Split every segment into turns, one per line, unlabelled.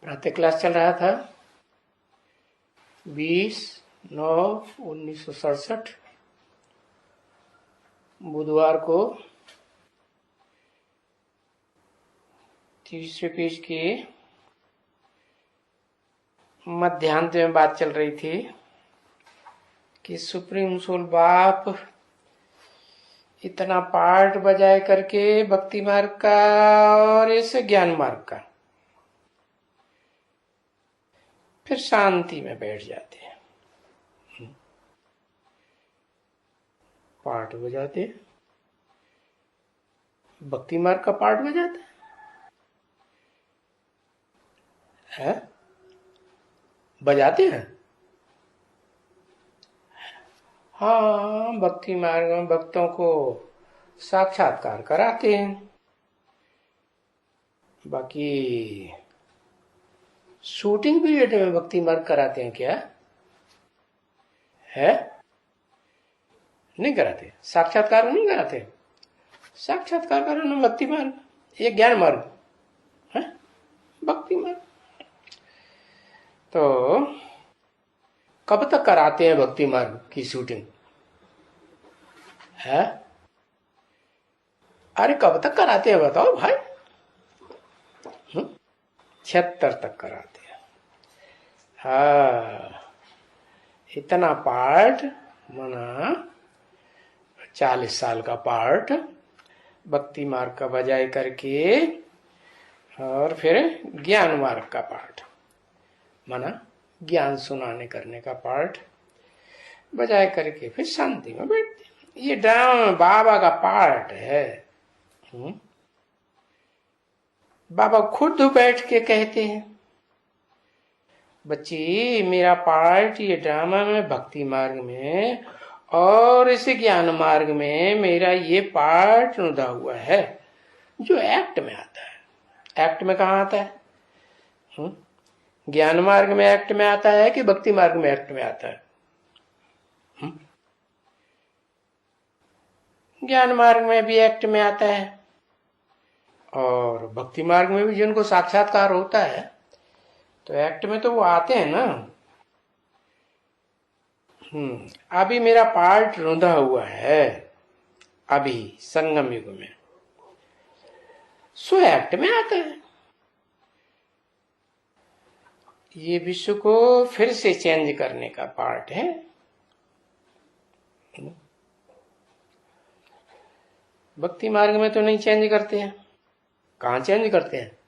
प्रातः क्लास चल रहा था 20/9/1967 बुधवार को। तीसरे पेज के मध्यांत में बात चल रही थी कि सुप्रीम सोल बाप इतना पाठ बजाय करके भक्ति मार्ग का और इस ज्ञान मार्ग का फिर शांति में बैठ जाते हैं। पाठ बजाते, भक्ति मार्ग का पाठ बजाते हैं, बजाते हैं। हाँ, भक्ति मार्ग में भक्तों को साक्षात्कार कराते हैं। बाकी शूटिंग पीरियड में भक्ति मार्ग कराते हैं क्या? है? नहीं कराते। साक्षात्कार नहीं कराते। साक्षात्कार कराना भक्ति मार्ग, ये ज्ञान मार्ग है, भक्ति मार्ग। तो कब तक कराते हैं भक्ति मार्ग की शूटिंग? है? अरे कब तक कराते हैं बताओ भाई? 76 तक कराते हैं। हाँ, इतना पाठ मना 40 साल का पाठ भक्ति मार्ग का बजाय करके और फिर ज्ञान मार्ग का पाठ मना ज्ञान सुनाने करने का पाठ बजाय करके फिर शांति में बैठते। ये बाबा का पाठ है। बाबा खुद बैठ के कहते हैं, बच्ची मेरा पाठ ये ड्रामा में भक्ति मार्ग में और इस ज्ञान मार्ग में मेरा ये पाठ रुदा हुआ है जो एक्ट में आता है। एक्ट में कहाँ आता है? ज्ञान मार्ग में एक्ट में आता है कि भक्ति मार्ग में एक्ट में आता है? ज्ञान मार्ग में भी एक्ट में आता है और भक्ति मार्ग में भी जिनको साक्षात्कार होता है तो एक्ट में तो वो आते हैं ना। अभी मेरा पार्ट रुंधा हुआ है, अभी संगम युग में, सो एक्ट में आता है। ये विश्व को फिर से चेंज करने का पार्ट है। भक्ति मार्ग में तो नहीं चेंज करते हैं। कहाँ चेंज करते हैं?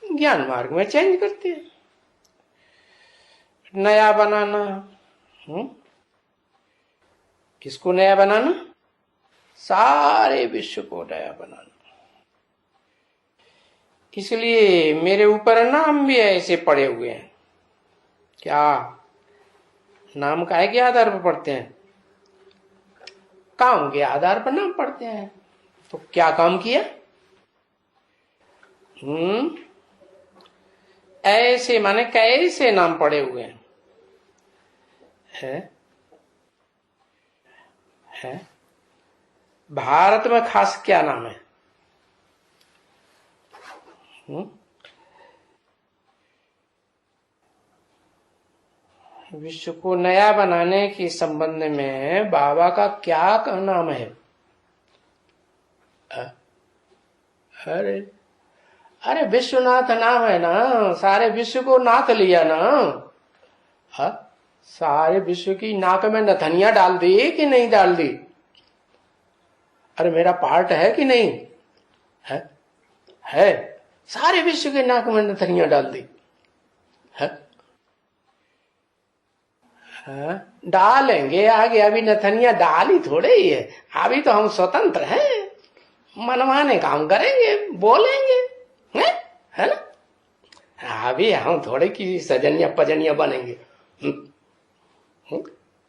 ज्ञान मार्ग में चेंज करते हैं। नया बनाना। किसको नया बनाना? सारे विश्व को नया बनाना। इसलिए मेरे ऊपर नाम भी ऐसे पड़े हुए हैं। क्या नाम काहे के आधार पर पढ़ते हैं? काम के आधार पर नाम पढ़ते हैं। तो क्या काम किया? ऐसे माने कैसे नाम पड़े हुए हैं? है? भारत में खास क्या नाम है? विश्व को नया बनाने के संबंध में बाबा का क्या नाम है? अरे अरे विश्वनाथ नाम है ना। सारे विश्व को नाथ लिया ना। सारे विश्व की नाक में नथनिया डाल दी कि नहीं डाल दी? अरे मेरा पार्ट है कि नहीं है? सारे विश्व के नाक में नथनिया डाल दी है? डालेंगे आगे। अभी नथनिया डाली थोड़े ही है। अभी तो हम स्वतंत्र हैं, मनमाने काम करेंगे, बोलेंगे, है ना? अभी हम थोड़े की सजनिया पजनिया बनेंगे।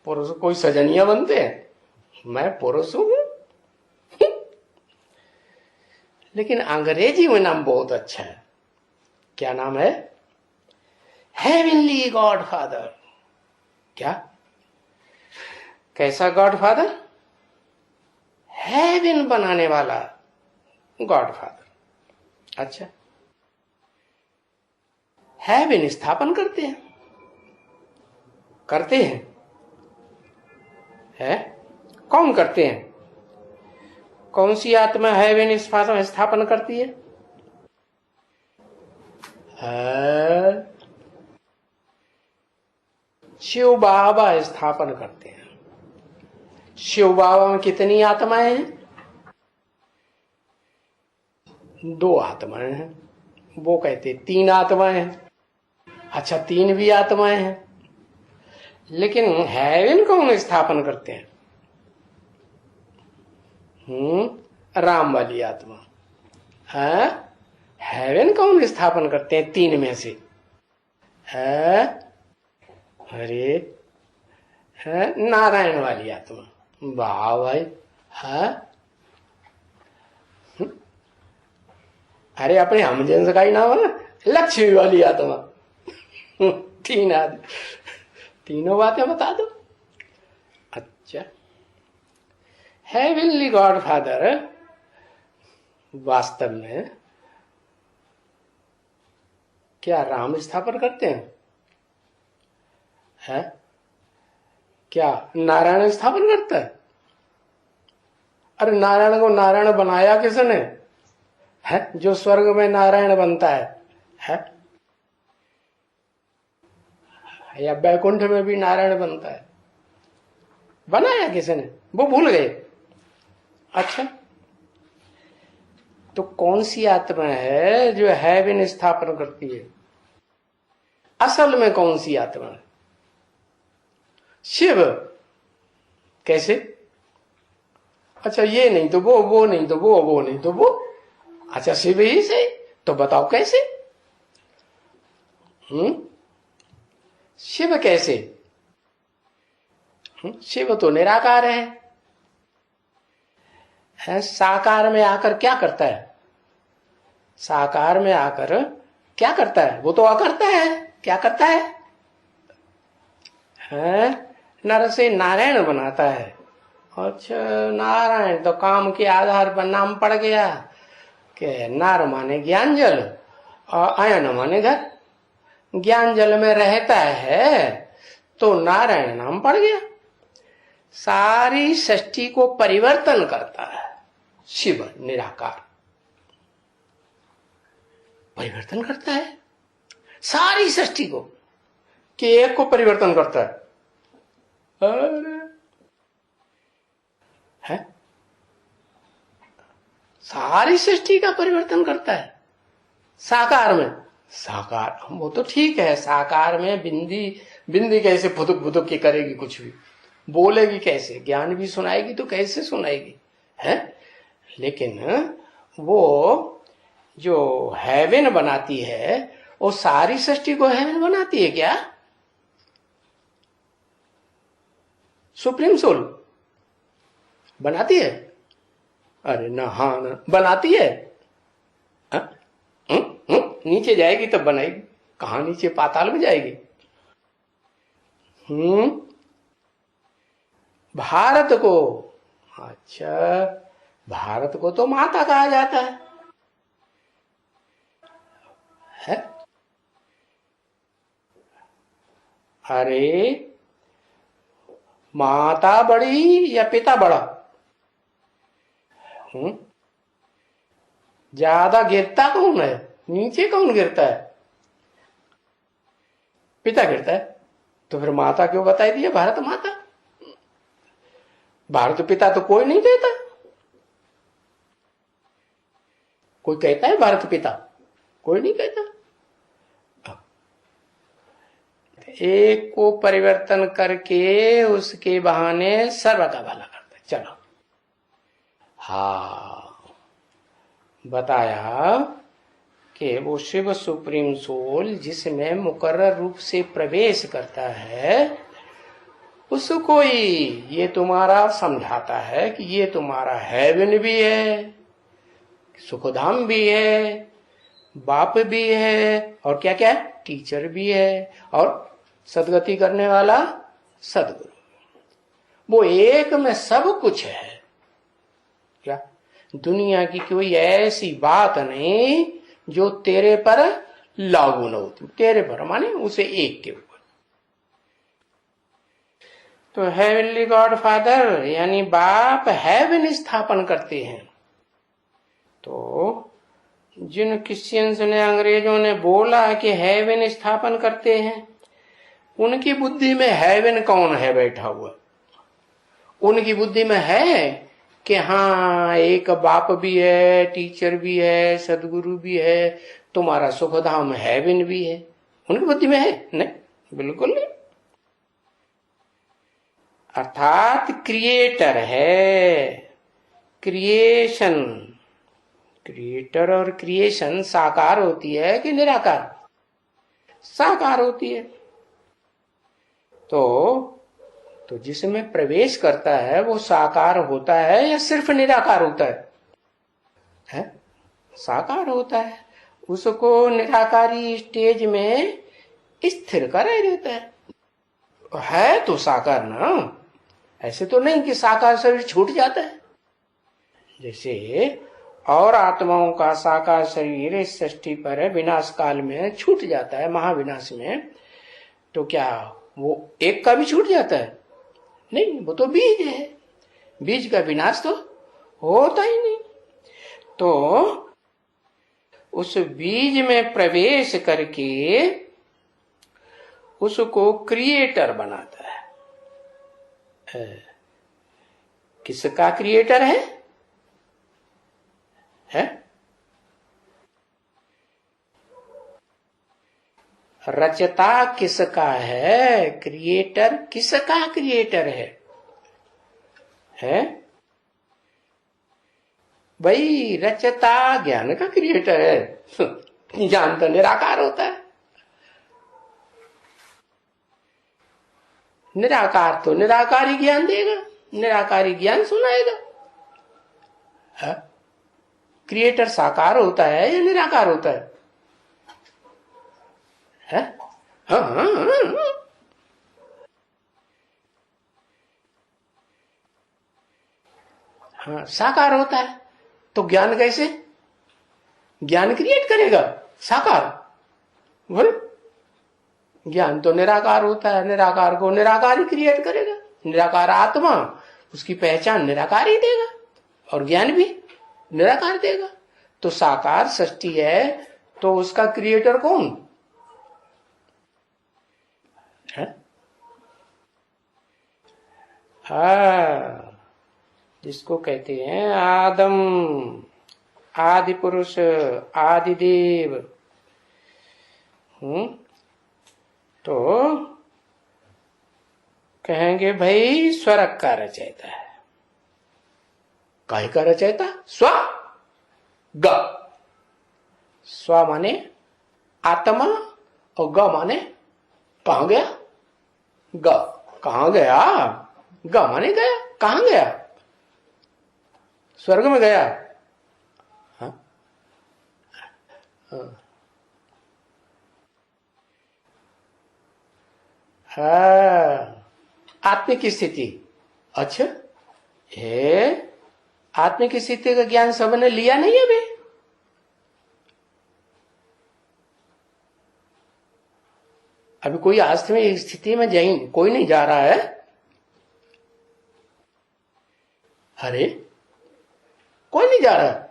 पुरुष कोई सजनिया बनते हैं? मैं पुरुष हूं। लेकिन अंग्रेजी में नाम बहुत अच्छा है। क्या नाम है? Heavenly God father. क्या? कैसा गॉड फादर? हेवन बनाने वाला गॉड फादर। अच्छा, हैविन स्थापन करते हैं, करते हैं, है? कौन करते हैं? कौन सी आत्मा हैविन स्थापन करती है? शिव बाबा स्थापन करते हैं। शिव बाबा में कितनी आत्माएं हैं? 2 आत्माएं हैं। वो कहते 3 आत्माएं हैं। अच्छा, 3 भी आत्माएं हैं, लेकिन हैविन कौन स्थापन करते हैं? राम वाली आत्मा है। हेवन कौन स्थापन करते हैं 3 में से? है अरे है नारायण वाली आत्मा। वाह भाई, है अरे अपने हम जैसे का ही नाम है ना, लक्ष्मी वाली आत्मा। 3 आदमी, तीनों बातें बता दो। अच्छा, हेवनली गॉड फादर वास्तव में क्या राम स्थापन करते हैं? है क्या नारायण स्थापन करता है? अरे नारायण को नारायण बनाया किसने? है जो स्वर्ग में नारायण बनता है? या बैकुंठ में भी नारायण बनता है? बनाया किसने? वो भूल गए। अच्छा, तो कौन सी आत्मा है जो हेवन स्थापन करती है? असल में कौन सी आत्मा है? शिव। कैसे? अच्छा, ये नहीं तो वो नहीं तो वो नहीं तो वो। अच्छा, शिव ही से तो बताओ कैसे? शिव कैसे? शिव तो निराकार है। साकार में आकर क्या करता है? साकार में आकर क्या करता है? वो तो अकर्ता है। क्या करता है? नर से नारायण बनाता है। अच्छा, नारायण तो काम के आधार पर नाम पड़ गया कि नार माने ज्ञान जल और आयन माने घर। ज्ञान जल में रहता है तो नारायण नाम पड़ गया। सारी सृष्टि को परिवर्तन करता है शिव निराकार। परिवर्तन करता है सारी सृष्टि को, कि एक को परिवर्तन करता है? है सारी सृष्टि का परिवर्तन करता है साकार में। साकार वो तो ठीक है, साकार में बिंदी कैसे फुदुक फुदुक की करेगी, कुछ भी बोलेगी कैसे, ज्ञान भी सुनाएगी तो कैसे सुनाएगी, है? लेकिन वो जो हेवन बनाती है वो सारी सृष्टि को हेवन बनाती है क्या? सुप्रीम सोल बनाती है? अरे ना, हाँ ना, बनाती है। नीचे जाएगी तब बनाएगी। कहां नीचे? पाताल में जाएगी। भारत को, अच्छा भारत को तो माता कहा जाता है? अरे माता बड़ी या पिता बड़ा? ज्यादा गिरता कौन है? नीचे कौन गिरता है? पिता गिरता है। तो फिर माता क्यों बताई दी है? भारत माता। भारत पिता तो कोई नहीं कहता। कोई कहता है भारत पिता? कोई नहीं कहता। एक को परिवर्तन करके उसके बहाने सर्व का भला करता है। चलो, हाँ बताया कि वो शिव सुप्रीम सोल जिसमें मुकर्रर रूप से प्रवेश करता है, उसको ही ये तुम्हारा समझाता है कि ये तुम्हारा हेवन भी है, सुखधाम भी है, बाप भी है, और क्या क्या है? टीचर भी है, और सदगति करने वाला सदगुरु। वो एक में सब कुछ है। क्या दुनिया की कोई ऐसी बात नहीं जो तेरे पर लागू न होती, तेरे पर माने उसे एक के ऊपर। तो हेवनली गॉड फादर यानी बाप हेवन स्थापन करते हैं। तो जिन क्रिश्चियंस ने, अंग्रेजों ने बोला कि हेवन स्थापन करते हैं, उनकी बुद्धि में हेवन कौन है बैठा हुआ? उनकी बुद्धि में है कि हाँ एक बाप भी है, टीचर भी है, सदगुरु भी है, तुम्हारा सुखधाम हेवन भी है। उनकी बुद्धि में है? नहीं, बिल्कुल नहीं। अर्थात क्रिएटर है, क्रिएशन, क्रिएटर और क्रिएशन साकार होती है कि निराकार? साकार होती है। तो जिसमें प्रवेश करता है वो साकार होता है या सिर्फ निराकार होता है? साकार होता है। उसको निराकारी स्टेज में स्थिर कर देता है तो साकार ना। ऐसे तो नहीं कि साकार शरीर छूट जाता है। जैसे और आत्माओं का साकार शरीर इस सृष्टि पर विनाश काल में छूट जाता है, महाविनाश में, तो क्या वो एक का भी छूट जाता है? नहीं, वो तो बीज है, बीज का विनाश तो होता ही नहीं। तो उस बीज में प्रवेश करके उसको क्रिएटर बनाता है। किसका क्रिएटर है? रचता किसका है? क्रिएटर किसका क्रिएटर है? भाई रचता ज्ञान का क्रिएटर है। ज्ञान तो निराकार होता है। निराकार तो निराकारी ज्ञान देगा, निराकारी ज्ञान सुनाएगा। क्रिएटर साकार होता है या निराकार होता है? हाँ, साकार होता है। तो ज्ञान कैसे? ज्ञान क्रिएट करेगा साकार? बोल, ज्ञान तो निराकार होता है, निराकार को निराकार ही क्रिएट करेगा। निराकार आत्मा, उसकी पहचान निराकार ही देगा और ज्ञान भी निराकार देगा। तो साकार सृष्टि है तो उसका क्रिएटर कौन है? जिसको कहते हैं आदम, आदि पुरुष, आदि देव। तो कहेंगे भाई स्वर्ग का रचयिता है। काहे का रचयिता? स्व ग। स्व माने आत्मा और ग माने कहां गया? ग कहां गया? ग माने गया, कहां गया? स्वर्ग में गया। आत्मिक स्थिति। अच्छा, है आत्मिक स्थिति का ज्ञान सबने लिया नहीं है अभी? अभी कोई आत्मिक स्थिति में कोई नहीं जा रहा है। अरे कोई नहीं जा रहा।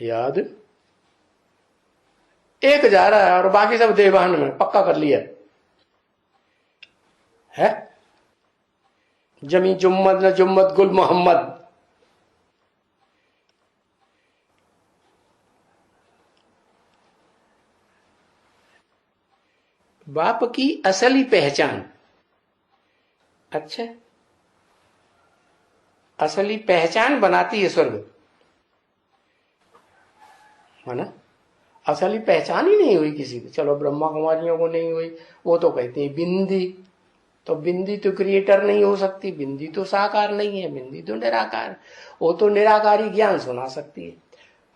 याद एक जा रहा है और बाकी सब देवान में पक्का कर लिया है। जमी जुम्मद न जुम्मद गुल मोहम्मद। बाप की असली पहचान। अच्छा, असली पहचान बनाती है स्वर्ग, माना असली पहचान ही नहीं हुई किसी को। चलो ब्रह्मा कुमारियों को नहीं हुई, वो तो कहते हैं बिंदी। तो बिंदी तो क्रिएटर नहीं हो सकती, बिंदी तो साकार नहीं है, बिंदी तो निराकार। वो तो निराकारी ज्ञान सुना सकती है,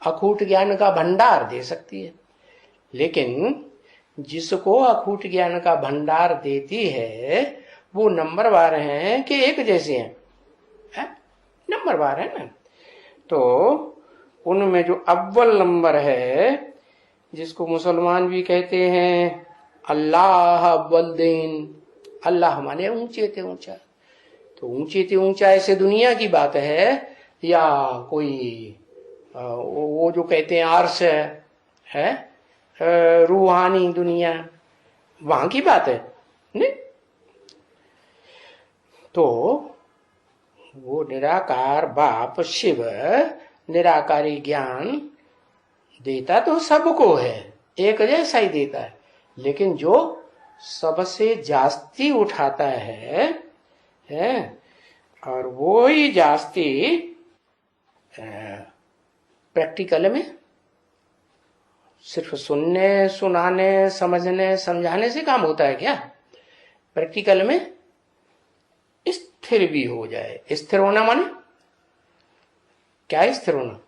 अखूट ज्ञान का भंडार दे सकती है। लेकिन जिसको अखूट ज्ञान का भंडार देती है वो नंबरवार हैं कि एक जैसे हैं? नंबरवार है ना। तो उनमें जो अव्वल नंबर है, जिसको मुसलमान भी कहते हैं अल्लाह अव्वल दिन, अल्लाह माने ऊंचे थे ऊंचा। तो ऊंचे थे ऊंचा ऐसे दुनिया की बात है या कोई वो जो कहते हैं अर्श है रूहानी दुनिया, वहां की बात है नहीं। तो वो निराकार बाप शिव निराकारी ज्ञान देता तो सबको है, एक जैसा ही देता है, लेकिन जो सबसे जास्ती उठाता है और वो ही जास्ती प्रैक्टिकल में सिर्फ सुनने सुनाने समझने समझाने से काम होता है क्या? प्रैक्टिकल में स्थिर भी हो जाए। स्थिर होना माने क्या? स्थिर होना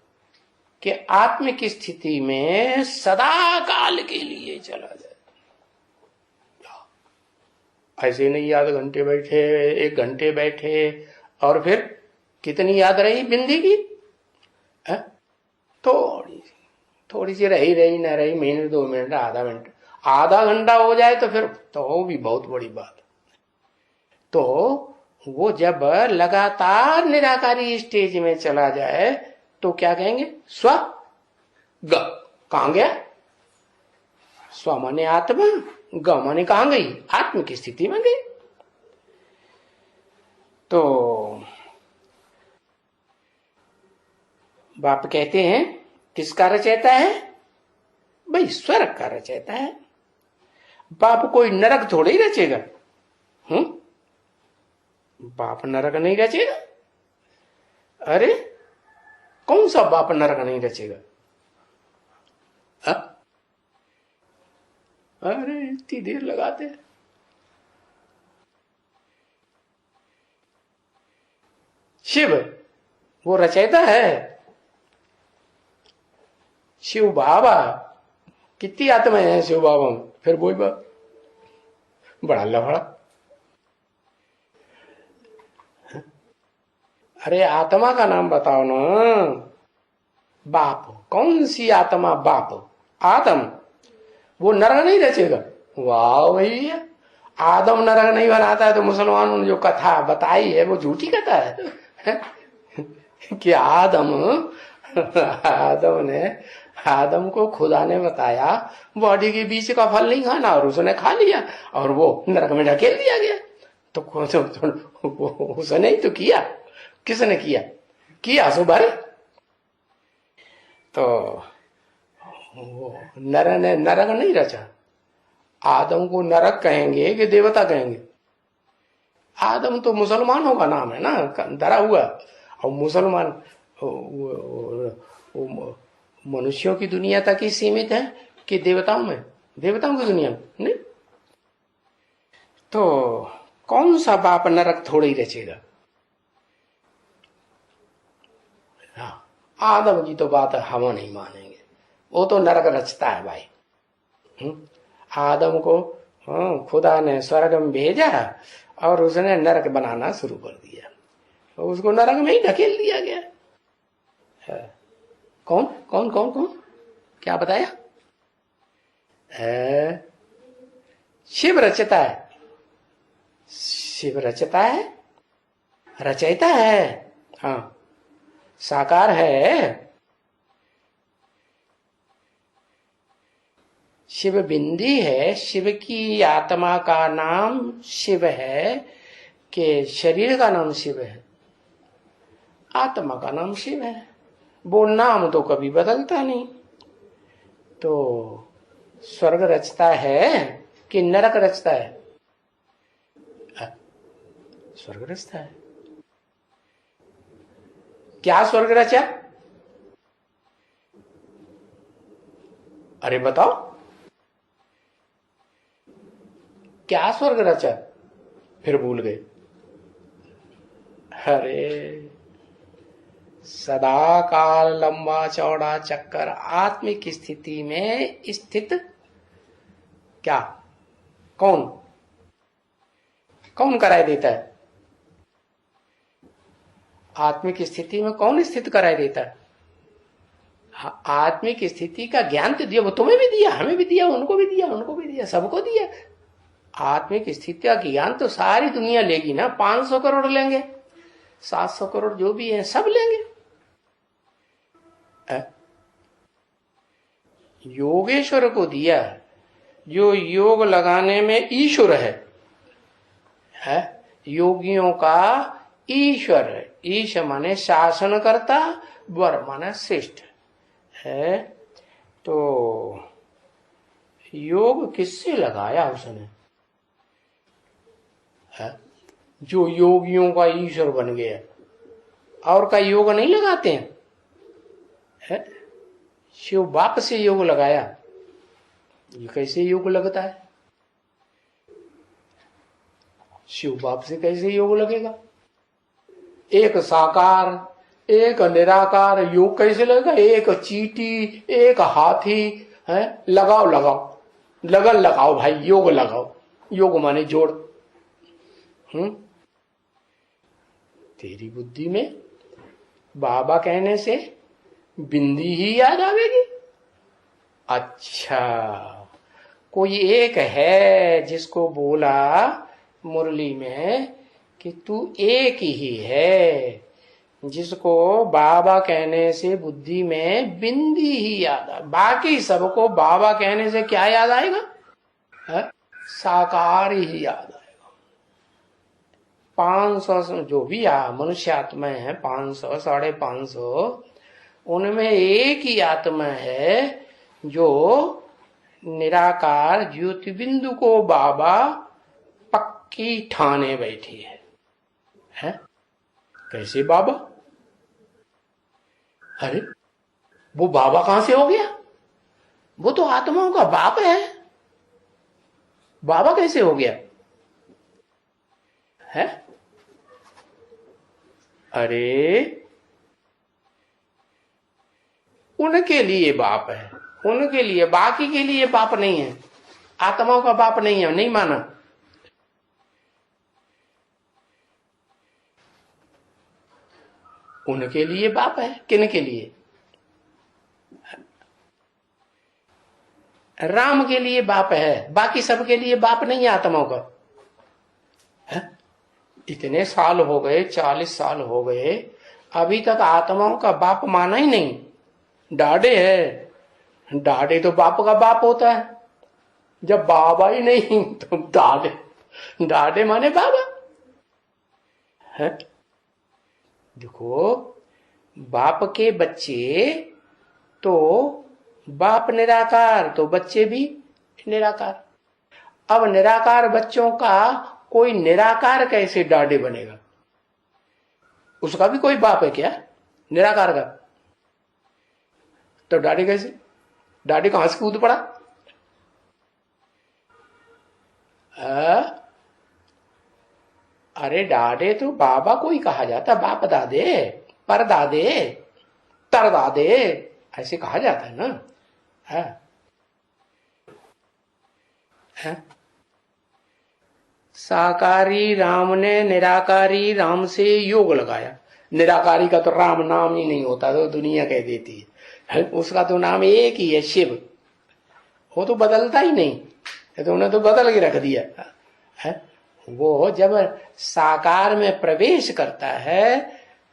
कि आत्मिक स्थिति में सदा काल के लिए चला जाए। ऐसे नहीं आधे घंटे बैठे, 1 घंटे बैठे और फिर कितनी याद रही बिंदी की? थोड़ी सी रही न रही, मिनट 2 मिनट आधा घंटा हो जाए तो फिर तो वो भी बहुत बड़ी बात। तो वो जब लगातार निराकारी स्टेज में चला जाए तो क्या कहेंगे? स्व ग। कहां गया? स्व माने आत्मा, ग माने कहां गई? आत्म की स्थिति में गई। तो बाप कहते हैं किसका रचयिता है? भाई स्वर्ग का रचयिता है। बाप कोई नरक थोड़े ही रचेगा। बाप नरक नहीं रचेगा। अरे कौन सा बाप नरक नहीं रचेगा? अरे इतनी देर लगाते हैं। शिव वो रचयिता है। शिव बाबा कितनी आत्माएं हैं शिव बाबा में? फिर वही बात, बड़ा लफड़ा। अरे आत्मा का नाम बताओ ना। बाप कौन सी आत्मा? बाप आदम, वो नरक नहीं रचेगा। वाह भैया, आदम नरक नहीं बनाता है तो मुसलमानों ने जो कथा बताई है वो झूठी कथा है कि आदम को खुदा ने बताया बॉडी के बीच का फल नहीं खाना और उसने खा लिया और वो नरक में ढकेल दिया गया। तो उसने ही तो किया। किसने किया सो भाई। तो वो नरक नहीं रचा। आदम को नरक कहेंगे कि देवता कहेंगे? आदम तो मुसलमानों का नाम है ना, डरा हुआ। और मुसलमान मनुष्यों की दुनिया तक ही सीमित है कि देवताओं की दुनिया में नहीं। तो कौन सा बाप नरक थोड़ी ही रचेगा? आदम की तो बात हम नहीं मानेंगे, वो तो नरक रचता है भाई। आदम को खुदा ने स्वर्ग में भेजा और उसने नरक बनाना शुरू कर दिया, तो उसको नरक में ही ढकेल दिया गया। कौन कौन कौन कौन क्या बताया? शिव रचता है। शिव रचता है, रचयिता है। हाँ, साकार है। शिव बिंदी है। शिव की आत्मा का नाम शिव है कि शरीर का नाम शिव है? आत्मा का नाम शिव है। वो नाम तो कभी बदलता नहीं। तो स्वर्ग रचता है कि नरक रचता है? स्वर्ग रचता है। क्या स्वर्ग रचा? अरे बताओ, क्या स्वर्ग रचा? फिर भूल गए। अरे सदा काल लंबा चौड़ा चक्कर आत्मिक स्थिति में स्थित क्या? कौन कराए देता है? आत्मिक स्थिति में कौन स्थित कराए देता है? आत्मिक स्थिति का ज्ञान तो दिया, वो तुम्हें भी दिया, हमें भी दिया, उनको भी दिया, उनको भी दिया, सबको दिया। आत्मिक स्थिति का ज्ञान तो सारी दुनिया लेगी ना, 500 करोड़ लेंगे, 700 करोड़ जो भी है सब लेंगे। योगेश्वर को दिया, जो योग लगाने में ईश्वर है? योगियों का ईश्वर है। ईश माने शासन करता, वर माने श्रेष्ठ है। तो योग किससे लगाया उसने? है जो योगियों का ईश्वर बन गया। और का योग नहीं लगाते हैं, है? शिव बाप से योग लगाया। ये कैसे योग लगता है? शिव बाप से कैसे योग लगेगा? एक साकार एक निराकार योग कैसे लगेगा? एक चींटी एक हाथी है, लगाओ लगाओ, लगन लगाओ भाई, योग लगाओ। योग माने जोड़। तेरी बुद्धि में बाबा कहने से बिंदी ही याद आवेगी? अच्छा, कोई एक है जिसको बोला मुरली में कि तू एक ही है, जिसको बाबा कहने से बुद्धि में बिंदी ही याद आ, बाकी सबको बाबा कहने से क्या याद आएगा? है? साकार ही याद आएगा। 500 जो भी मनुष्य आत्माएं हैं, 500 550, उनमें एक ही आत्मा है जो निराकार ज्योति बिंदु को बाबा पक्की ठाने बैठी है? कैसे बाबा? अरे वो बाबा कहां से हो गया? वो तो आत्माओं का बाप है, बाबा कैसे हो गया है? अरे उनके लिए बाप है, उनके लिए, बाकी के लिए बाप नहीं है। आत्माओं का बाप नहीं है, नहीं माना। उनके लिए बाप है। किन के लिए? राम के लिए बाप है, बाकी सबके लिए बाप नहीं है आत्माओं का। है? इतने साल हो गए, 40 साल हो गए, अभी तक आत्माओं का बाप माना ही नहीं। डाडे है, डाडे तो बाप का बाप होता है। जब बाबा ही नहीं तो डाडे, डाडे माने बाबा है। देखो, बाप के बच्चे तो बाप निराकार, तो बच्चे भी निराकार। अब निराकार बच्चों का कोई निराकार कैसे डाडे बनेगा? उसका भी कोई बाप है क्या निराकार का? तो डाडे कैसे? डाडे कहां से कूद पड़ा? अरे डाडे तो बाबा को ही कहा जाता, बाप दादे, पर दादे, तर दादे, ऐसे कहा जाता है ना। है? साकारी राम ने निराकारी राम से योग लगाया। निराकारी का तो राम नाम ही नहीं होता, तो दुनिया कह देती है। उसका तो नाम एक ही है, शिव। वो तो बदलता ही नहीं, तो उन्हें तो बदल के रख दिया है। वो जब साकार में प्रवेश करता है,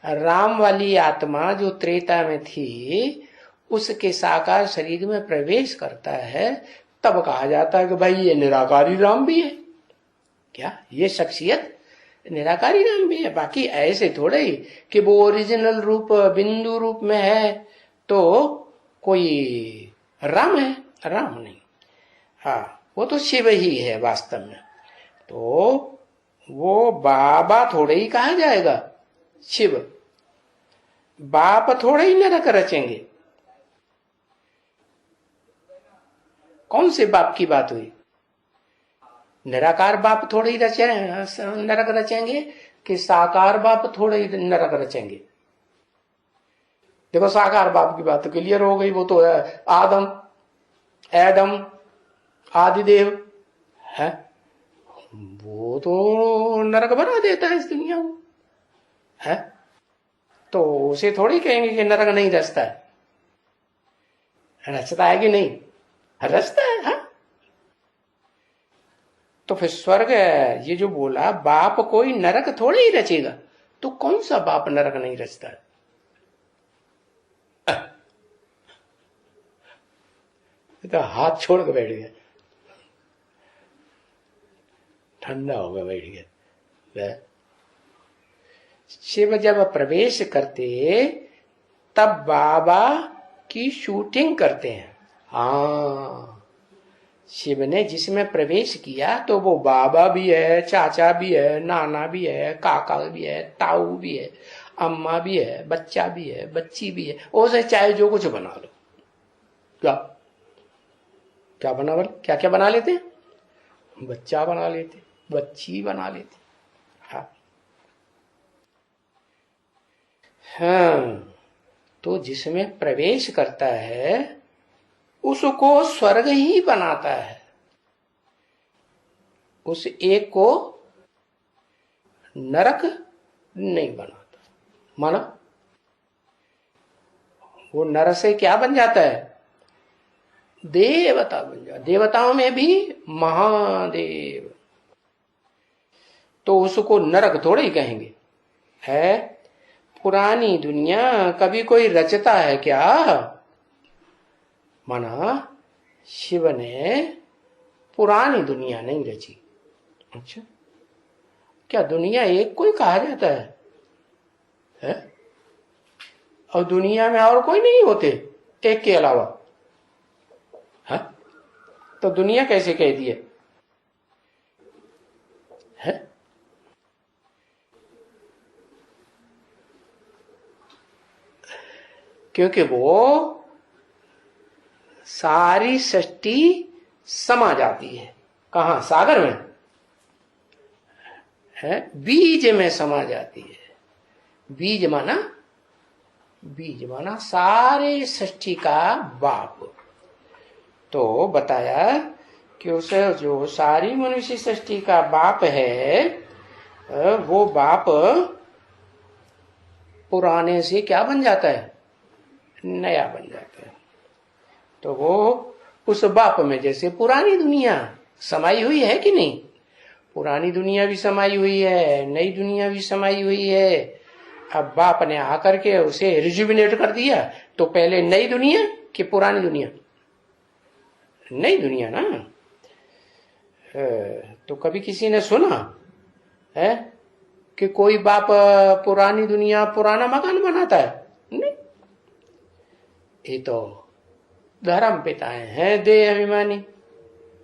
राम वाली आत्मा जो त्रेता में थी उसके साकार शरीर में प्रवेश करता है, तब कहा जाता है कि भाई ये निराकारी राम भी है। क्या ये शख्सियत निराकारी राम भी है? बाकी ऐसे थोड़े ही कि वो ओरिजिनल रूप बिंदु रूप में है तो कोई राम है, राम नहीं। हाँ, वो तो शिव ही है वास्तव में। तो वो बाबा थोड़े ही कहा जाएगा, शिव। बाप थोड़े ही नरक रचेंगे। कौन से बाप की बात हुई? निराकार बाप थोड़े ही नरक रचेंगे कि साकार बाप थोड़े ही नरक रचेंगे? देखो, साकार बाप की बात तो क्लियर हो गई, वो तो है आदम, एडम, आदिदेव है। वो तो नरक बना देता है इस दुनिया को, है। तो उसे थोड़ी कहेंगे कि नरक नहीं रचता है। रचता है कि नहीं? रचता है। हाँ? तो फिर स्वर्ग, ये जो बोला बाप कोई नरक थोड़े ही रचेगा, तो कौन सा बाप नरक नहीं रचता है? तो हाथ छोड़ के बैठ गया, ठंडा हो गया, बैठ गया। शिव जब प्रवेश करते तब बाबा की शूटिंग करते हैं। हाँ, शिव ने जिसमें प्रवेश किया तो वो बाबा भी है, चाचा भी है, नाना भी है, काका भी है, ताऊ भी है, अम्मा भी है, बच्चा भी है, बच्ची भी है, उसे चाहे जो कुछ बना लो। क्या क्या क्या क्या बना लेते? बच्चा बना लेते, बच्ची बना लेते। हाँ, तो जिसमें प्रवेश करता है उसको स्वर्ग ही बनाता है, उस एक को नरक नहीं बनाता। माना वो नर से क्या बन जाता है? देवता बन जाता। देवताओं में भी महादेव, तो उसको नरक थोड़े ही कहेंगे। है पुरानी दुनिया कभी कोई रचता है क्या? माना शिव ने पुरानी दुनिया नहीं रची। अच्छा, क्या दुनिया एक कोई कहा जाता है? और दुनिया में और कोई नहीं होते एक के अलावा? है? तो दुनिया कैसे कह दिए? है? क्योंकि वो सारी सृष्टि समा जाती है। कहां? सागर में है, बीज में समा जाती है। बीज माना सारे सृष्टि का बाप। तो बताया कि उसे जो सारी मनुष्य सृष्टि का बाप है, वो बाप पुराने से क्या बन जाता है? नया बन जाता है। तो वो उस बाप में जैसे पुरानी दुनिया समाई हुई है कि नहीं? पुरानी दुनिया भी समाई हुई है, नई दुनिया भी समाई हुई है। अब बाप ने आकर के उसे रिजुविनेट कर दिया। तो पहले नई दुनिया कि पुरानी दुनिया? नई दुनिया ना। तो कभी किसी ने सुना है कि कोई बाप पुरानी दुनिया पुराना मकान बनाता है? नहीं। ये तो धर्म पिताएं हैं, देह अभिमानी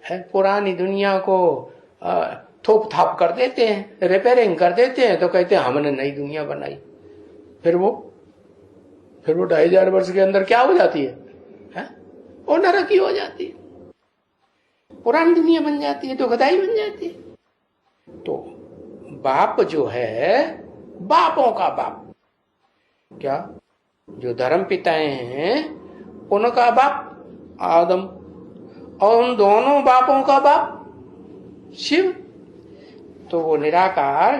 है, पुरानी दुनिया को थोप थाप कर देते हैं, रिपेयरिंग कर देते हैं, तो कहते हैं हमने नई दुनिया बनाई। फिर वो 2500 वर्ष के अंदर क्या हो जाती है? वो नरक ही हो जाती है, पुरानी दुनिया बन जाती है, तो गदाई बन जाती है। तो बाप जो है, बापों का बाप, क्या जो धर्म पिताएं हैं उनका बाप आदम, और उन दोनों बापों का बाप शिव। तो वो निराकार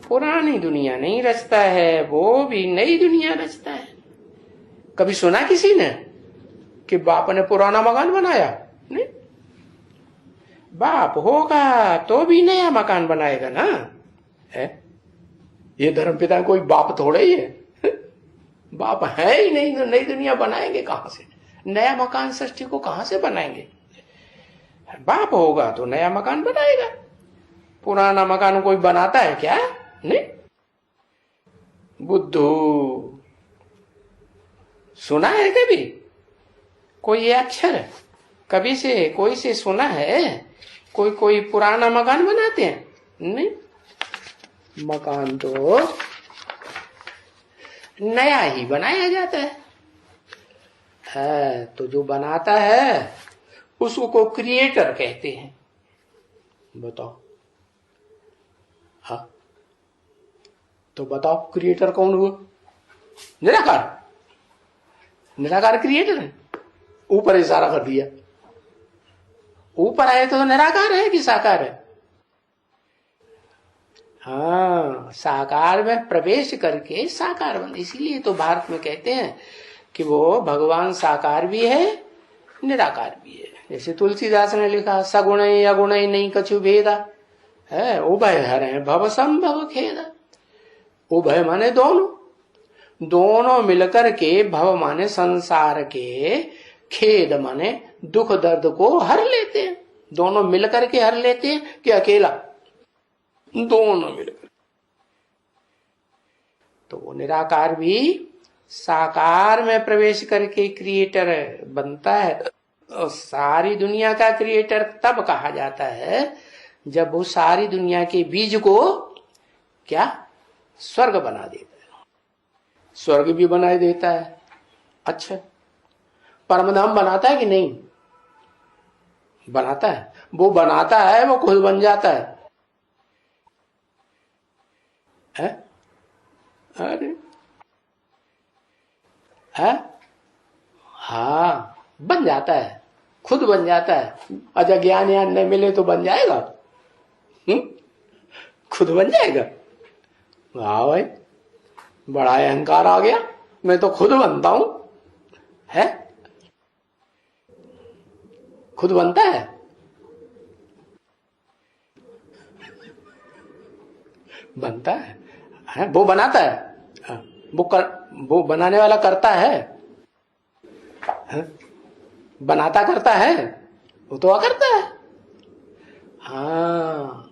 पुरानी दुनिया नहीं रचता है, वो भी नई दुनिया रचता है। कभी सुना किसी ने कि बाप ने पुराना मकान बनाया? नहीं। बाप होगा तो भी नया मकान बनाएगा ना। है ये धर्मपिता कोई बाप थोड़े ही है। बाप है ही नहीं तो नई दुनिया बनाएंगे कहां से? नया मकान सृष्टि को कहां से बनाएंगे? बाप होगा तो नया मकान बनाएगा। पुराना मकान कोई बनाता है क्या? नहीं। बुद्धू सुना है कभी कोई ये अक्षर? कभी से कोई से सुना है कोई पुराना मकान बनाते हैं? नहीं। मकान तो नया ही बनाया जाता है। तो जो बनाता है उसको क्रिएटर कहते हैं। बताओ। हाँ, तो बताओ क्रिएटर कौन हुआ? निराकार। निराकार क्रिएटर है। ऊपर इशारा कर दिया। ऊपर आए तो निराकार है कि साकार है? हाँ, साकार में प्रवेश करके साकार बन। इसीलिए तो भारत में कहते हैं कि वो भगवान साकार भी है निराकार भी है। जैसे तुलसीदास ने लिखा, सगुण अगुण नहीं कछु भेदा है, उभय हरे भव संभव खेदा। उभय माने दोनों, दोनों मिलकर के भव माने संसार के, खेद माने दुख दर्द को हर लेते हैं। दोनों मिलकर के हर लेते हैं कि अकेला, दोनों मिलकर। तो वो निराकार भी साकार में प्रवेश करके क्रिएटर बनता है। और सारी दुनिया का क्रिएटर तब कहा जाता है जब वो सारी दुनिया के बीज को क्या स्वर्ग बना देता है। स्वर्ग भी बना देता है। अच्छा, परमधाम बनाता है कि नहीं? बनाता है। वो बनाता है, वो खुद बन जाता है? अरे है? हाँ, बन जाता है, खुद बन जाता है। अच्छा, ज्ञान यान नहीं मिले तो बन जाएगा? खुद बन जाएगा। वाह भाई, बड़ा अहंकार आ गया, मैं तो खुद बनता हूं। है? खुद बनता है? बनता है? वो बनाता है? वो बनाने वाला करता है? बनाता करता है? वो तो करता है। हाँ,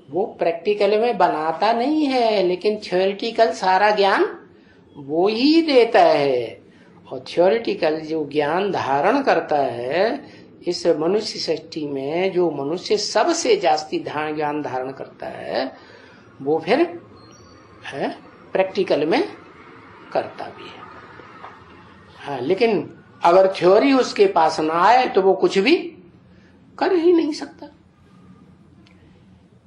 वो प्रैक्टिकल में बनाता नहीं है, लेकिन थ्योरेटिकल सारा ज्ञान वो ही देता है। और थ्योरेटिकल जो ज्ञान धारण करता है, इस मनुष्य सृष्टि में जो मनुष्य सबसे जास्ती ज्ञान धारण करता है, वो फिर है प्रैक्टिकल में करता भी है। हाँ, लेकिन अगर थ्योरी उसके पास ना आए तो वो कुछ भी कर ही नहीं सकता।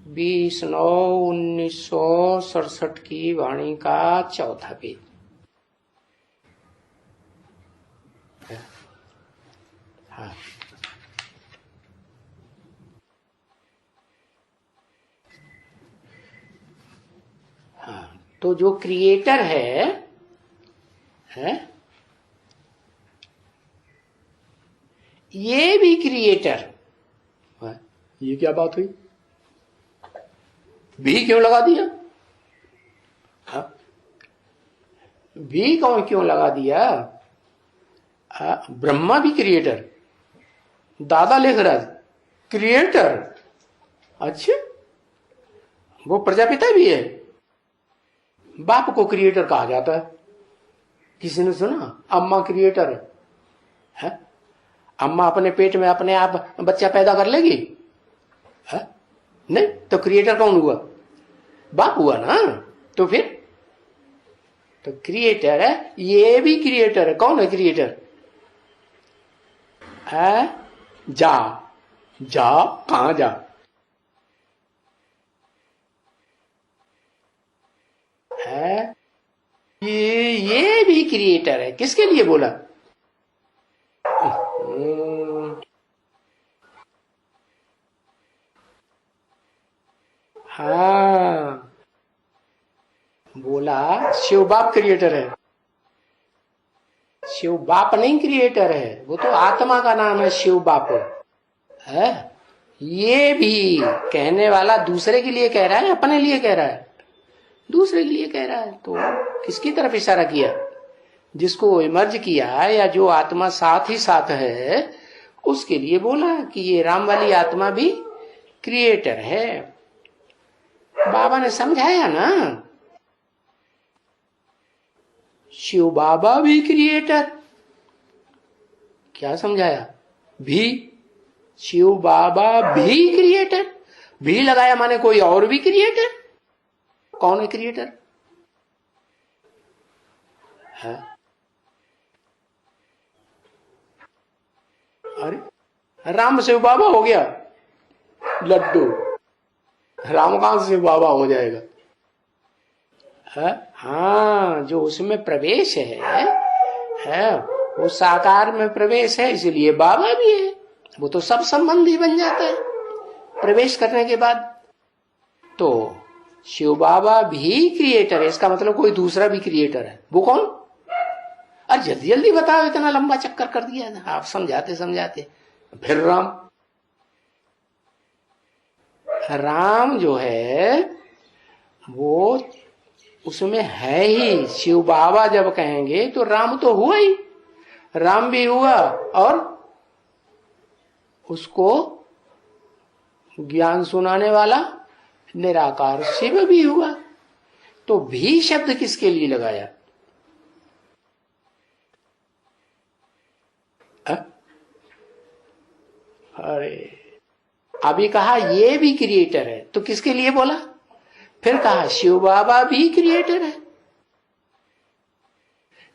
20/9/1967 की वाणी का 4था पेज। हाँ, हाँ, तो जो क्रिएटर है ये भी क्रिएटर। ये क्या बात हुई? भी क्यों लगा दिया? भी क्यों लगा दिया? ब्रह्मा भी क्रिएटर, दादा लिख रहा क्रिएटर। अच्छा, वो प्रजापिता भी है। बाप को क्रिएटर कहा जाता है। किसी ने सुना? अम्मा क्रिएटर है? अम्मा अपने पेट में अपने आप बच्चा पैदा कर लेगी? है? नहीं, तो क्रिएटर कौन हुआ? बाप हुआ ना। तो फिर तो क्रिएटर है, ये भी क्रिएटर है। कौन है क्रिएटर? है? जा कहां जा? है? ये भी क्रिएटर है। किसके लिए बोला? हाँ, बोला शिव बाप क्रिएटर है। शिव बाप नहीं क्रिएटर है, वो तो आत्मा का नाम है शिव बाप है। ये भी कहने वाला दूसरे के लिए कह रहा है, अपने लिए कह रहा है? दूसरे के लिए कह रहा है। तो किसकी तरफ इशारा किया? जिसको इमर्ज किया या जो आत्मा साथ ही साथ है, उसके लिए बोला कि ये राम वाली आत्मा भी क्रिएटर है। बाबा ने समझाया ना, शिव बाबा भी क्रिएटर। क्या समझाया? भी, शिव बाबा भी क्रिएटर। भी लगाया माने कोई और भी क्रिएटर। कौन है क्रिएटर? है? अरे राम शिव बाबा हो गया लड्डू। राम कहां से बाबा हो जाएगा? है? हाँ, जो उसमें प्रवेश है वो साकार में प्रवेश है, इसलिए बाबा भी है। वो तो सब संबंधी बन जाता है प्रवेश करने के बाद। तो शिव बाबा भी क्रिएटर है, इसका मतलब कोई दूसरा भी क्रिएटर है। वो कौन? अरे जल्दी जल्दी बताओ, इतना लंबा चक्कर कर दिया आप समझाते समझाते। फिर राम जो है वो उसमें है ही। शिव बाबा जब कहेंगे तो राम तो हुआ ही, राम भी हुआ और उसको ज्ञान सुनाने वाला निराकार शिव भी हुआ। तो भी शब्द किसके लिए लगाया? अरे अभी कहा ये भी क्रिएटर है, तो किसके लिए बोला? फिर कहा शिव बाबा भी क्रिएटर है,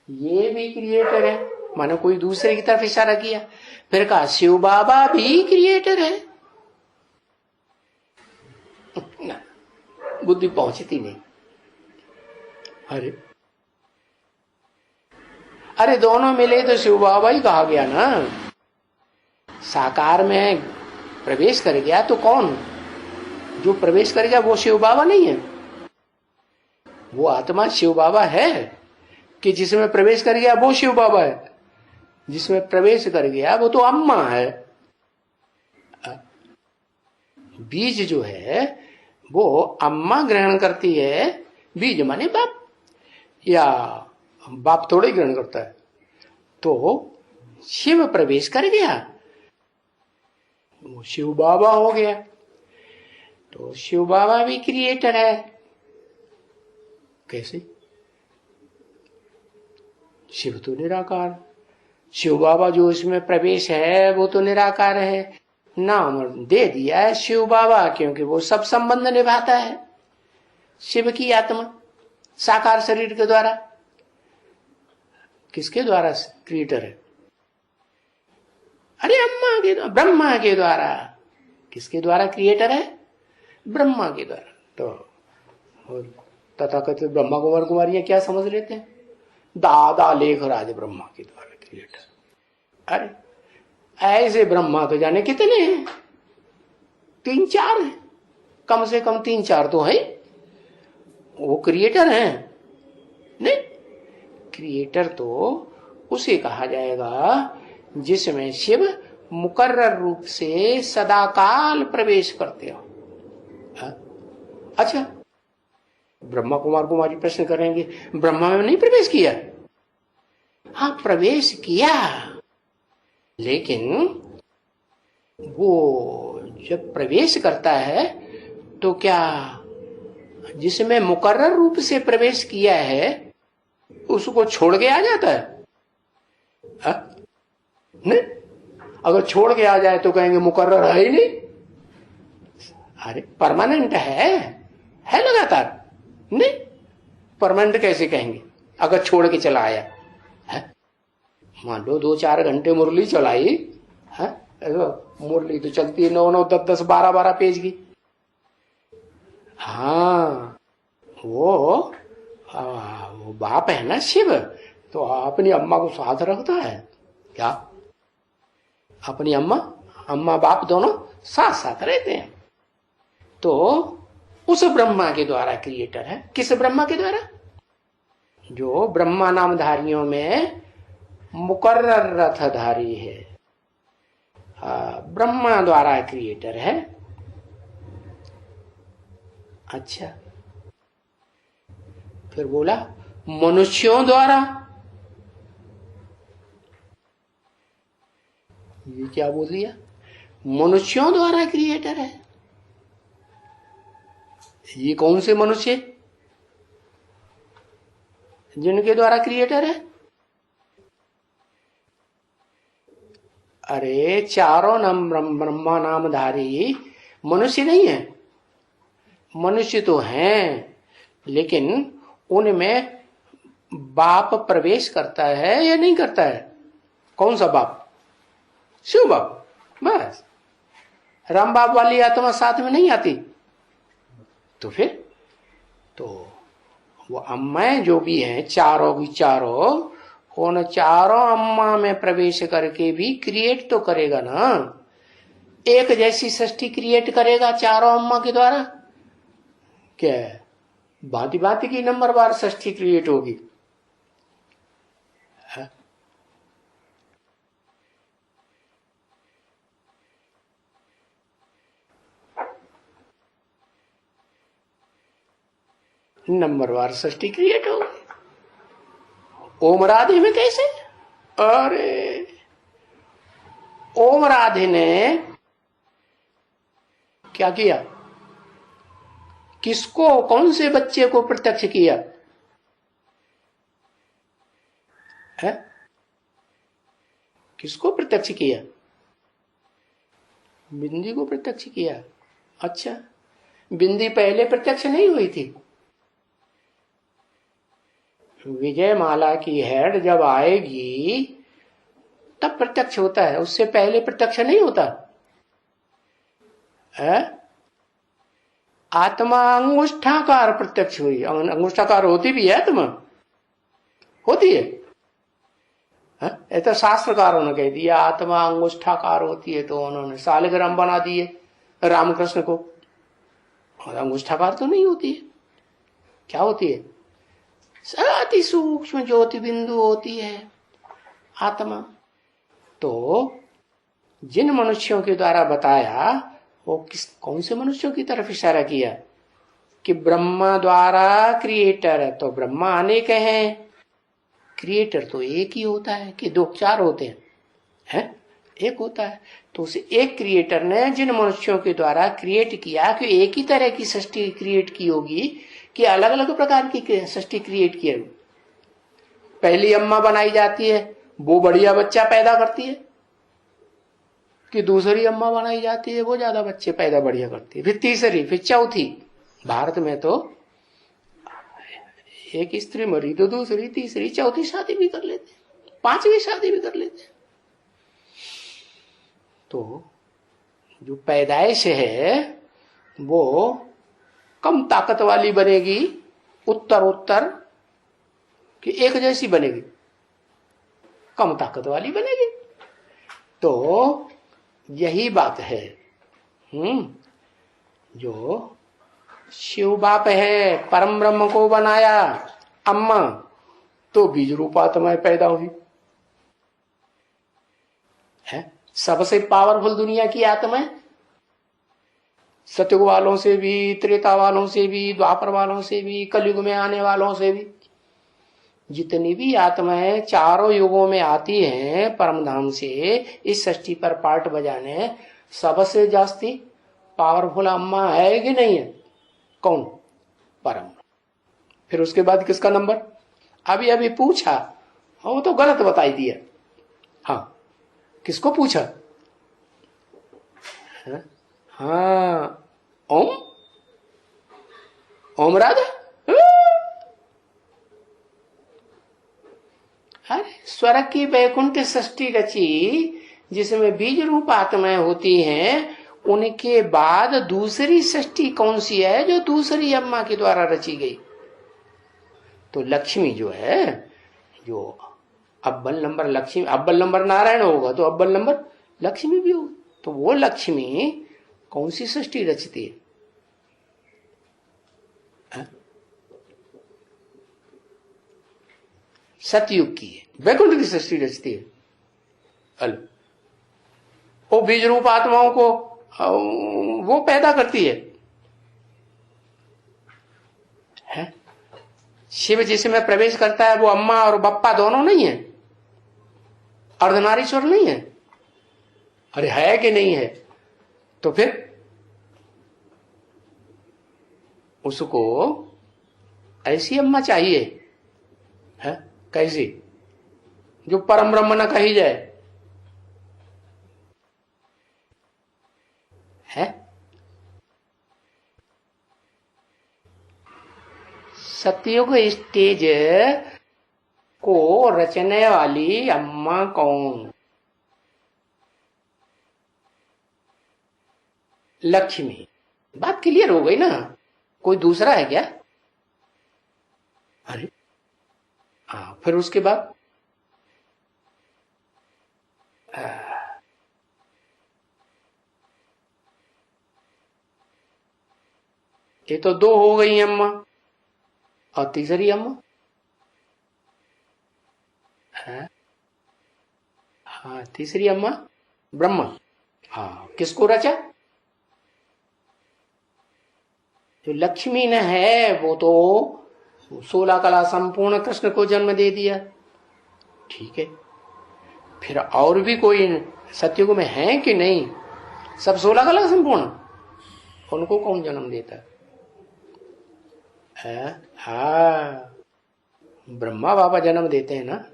ये भी क्रिएटर है, मानो कोई दूसरे की तरफ इशारा किया। फिर कहा शिव बाबा भी क्रिएटर है। ना, बुद्धि पहुंचती नहीं। अरे दोनों मिले तो शिव बाबा ही कहा गया ना। साकार में प्रवेश कर गया तो कौन? जो प्रवेश कर गया वो शिव बाबा नहीं है? वो आत्मा शिव बाबा है कि जिसमें प्रवेश कर गया वो शिव बाबा है? जिसमें प्रवेश कर गया वो तो अम्मा है। बीज जो है वो अम्मा ग्रहण करती है। बीज माने बाप, या बाप थोड़ा ही ग्रहण करता है। तो शिव प्रवेश कर गया, वो शिव बाबा हो गया। तो शिव बाबा भी क्रिएटर है। कैसे? शिव तो निराकार, शिव बाबा जो इसमें प्रवेश है वो तो निराकार है। नाम दे दिया है शिव बाबा क्योंकि वो सब संबंध निभाता है शिव की आत्मा साकार शरीर के द्वारा। किसके द्वारा क्रिएटर है? अरे अम्मा के द्वारा, ब्रह्मा के द्वारा। किसके द्वारा क्रिएटर है? ब्रह्मा के द्वारा। तो तथाकथित ब्रह्मा कुमार कुमारियां क्या समझ लेते हैं? दादा लेखराज ब्रह्मा के द्वारा क्रिएटर। अरे ऐसे ब्रह्मा तो जाने कितने हैं, 3-4 हैं, कम से कम 3-4 तो है। वो क्रिएटर हैं? नहीं, क्रिएटर तो उसे कहा जाएगा जिसमें शिव मुकर्रर रूप से सदाकाल प्रवेश करते हो। अच्छा, ब्रह्मा कुमार कुमारी प्रश्न करेंगे ब्रह्मा में नहीं प्रवेश किया? हाँ प्रवेश किया, लेकिन वो जब प्रवेश करता है तो क्या जिसमें मुकर्रर रूप से प्रवेश किया है उसको छोड़ के आ जाता है? नहीं, अगर छोड़ के आ जाए तो कहेंगे मुकर्रर है ही नहीं। अरे परमानेंट है लगातार। नहीं, परमानेंट कैसे कहेंगे अगर छोड़ के चला आया है? मान लो 2-4 घंटे मुरली चलाई है, मुरली तो चलती है 9-9, 10-10, 12-12 पेज की। हाँ वो बाप है ना शिव, तो अपनी अम्मा को साथ रखता है क्या? अपनी अम्मा बाप दोनों साथ साथ रहते हैं। तो उस ब्रह्मा के द्वारा क्रिएटर है। किस ब्रह्मा के द्वारा? जो ब्रह्मा नामधारियों में मुकर्रर रथधारी है, ब्रह्मा द्वारा क्रिएटर है। अच्छा, फिर बोला मनुष्यों द्वारा। ये क्या बोल दिया? मनुष्यों द्वारा क्रिएटर है। ये कौन से मनुष्य जिनके द्वारा क्रिएटर है? अरे चारों नाम ब्रह्मा नामधारी मनुष्य नहीं है। मनुष्य तो हैं, लेकिन उनमें बाप प्रवेश करता है या नहीं करता है? कौन सा बाप? शिव बाप। बस राम बाप वाली आत्मा साथ में नहीं आती। तो फिर तो वो अम्माएं जो भी हैं चारों की चारों, उन चारों अम्मा में प्रवेश करके भी क्रिएट तो करेगा ना। एक जैसी सृष्टि क्रिएट करेगा चारों अम्मा के द्वारा? क्या भांति भांति की नंबरवार सृष्टि क्रिएट होगी। नंबरवार सृष्टि क्रिएट हो गई। ओम राधे में कैसे? अरे ओम राधे ने क्या किया? किसको, कौन से बच्चे को प्रत्यक्ष किया है? किसको प्रत्यक्ष किया? बिंदी को प्रत्यक्ष किया। अच्छा, बिंदी पहले प्रत्यक्ष नहीं हुई थी? विजय माला की हेड जब आएगी तब प्रत्यक्ष होता है, उससे पहले प्रत्यक्ष नहीं होता है? आत्मा अंगुष्ठाकार प्रत्यक्ष हुई। अंगुष्ठाकार होती भी है आत्मा, होती है? तो शास्त्रकारों ने कह दिया आत्मा अंगुष्ठाकार होती है, तो उन्होंने सालिग्राम बना दिए रामकृष्ण को। और अंगुष्ठाकार तो नहीं होती है। क्या होती है? अति सूक्ष्म ज्योति बिंदु होती है आत्मा। तो जिन मनुष्यों के द्वारा बताया वो कौन से मनुष्यों की तरफ इशारा किया कि ब्रह्मा द्वारा क्रिएटर है, तो ब्रह्मा अनेक हैं, क्रिएटर तो एक ही होता है कि दो चार होते हैं? एक होता है। तो उसे एक क्रिएटर ने जिन मनुष्यों के द्वारा क्रिएट किया कि एक ही तरह की सृष्टि क्रिएट की होगी कि अलग अलग प्रकार की सृष्टि क्रिएट की होगी। पहली अम्मा बनाई जाती है, वो बढ़िया बच्चा पैदा करती है, कि दूसरी अम्मा बनाई जाती है, वो ज्यादा बच्चे पैदा बढ़िया करती है, फिर तीसरी, फिर चौथी। भारत में तो एक स्त्री मरी तो दूसरी, तीसरी, चौथी शादी भी कर लेते, पांचवी शादी भी कर लेते। तो जो पैदाइश है वो कम ताकत वाली बनेगी, उत्तर उत्तर कि एक जैसी बनेगी, कम ताकत वाली बनेगी। तो यही बात है। जो शिव बाप है, परम ब्रह्म को बनाया अम्मा, तो बीज रूपात्मा पैदा हुई है। सबसे पावरफुल दुनिया की आत्मा है। सतयुग वालों से भी, त्रेता वालों से भी, द्वापर वालों से भी, कलयुग में आने वालों से भी, जितनी भी आत्माएं चारों युगों में आती हैं परम धाम से इस सृष्टि पर पार्ट बजाने, सबसे जास्ती पावरफुल अम्मा है कि नहीं है? कौन? परम। फिर उसके बाद किसका नंबर? अभी अभी पूछा, वो तो गलत बताई दिया। हाँ, किसको पूछा? हाँ, ओम, ओम राधा। अरे स्वर्ग की वैकुंठ सृष्टि रची जिसमें बीज रूप आत्माएं होती हैं, उनके बाद दूसरी सृष्टि कौन सी है जो दूसरी अम्मा के द्वारा रची गई? तो लक्ष्मी जो है, जो अव्वल नंबर लक्ष्मी, अव्वल नंबर नारायण होगा तो अव्वल नंबर लक्ष्मी भी होगा। तो वो लक्ष्मी कौन सी सृष्टि रचती है? सतयुग की है, वैकुंठ की सृष्टि रचती है। वो बीज रूप आत्माओं को वो पैदा करती है। शिव जिसमें प्रवेश करता है वो अम्मा और बप्पा दोनों नहीं है? अर्धनारीश्वर नहीं है? अरे है कि नहीं है? तो फिर उसको ऐसी अम्मा चाहिए है? कैसी? जो परम ब्रह्म न कही जाए है। सतयुग स्टेज को रचने वाली अम्मा कौन? लक्ष्मी। बात क्लियर हो गई ना? कोई दूसरा है क्या? अरे हाँ, फिर उसके बाद ये तो दो हो गई अम्मा, और तीसरी अम्मा है? हाँ, तीसरी अम्मा ब्रह्मा। हाँ, किसको रचा? जो लक्ष्मी ने है वो तो 16 कला संपूर्ण कृष्ण को जन्म दे दिया, ठीक है। फिर और भी कोई सतयुग में है कि नहीं? सब 16 कला संपूर्ण, उनको कौन जन्म देता है? हाँ, ब्रह्मा बाबा जन्म देते हैं ना।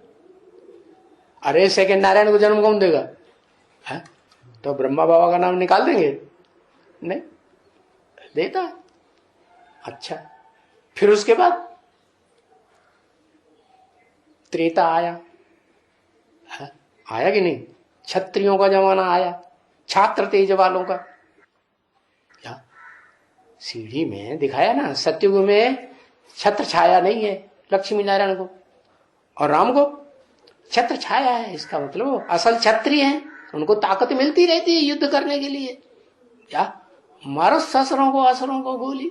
अरे सेकंड नारायण को जन्म कौन देगा? है? तो ब्रह्मा बाबा का नाम निकाल देंगे? नहीं देता। अच्छा, फिर उसके बाद त्रेता आया, है? आया कि नहीं? क्षत्रियों का जमाना आया, छात्र तेज वालों का। क्या सीढ़ी में दिखाया ना, सतयुग में छत्र छाया नहीं है लक्ष्मी नारायण को, और राम को छत्र छाया है। इसका मतलब वो असल क्षत्रिय हैं, उनको ताकत मिलती रहती है युद्ध करने के लिए। क्या मारो ससुरों को असुरों को गोली,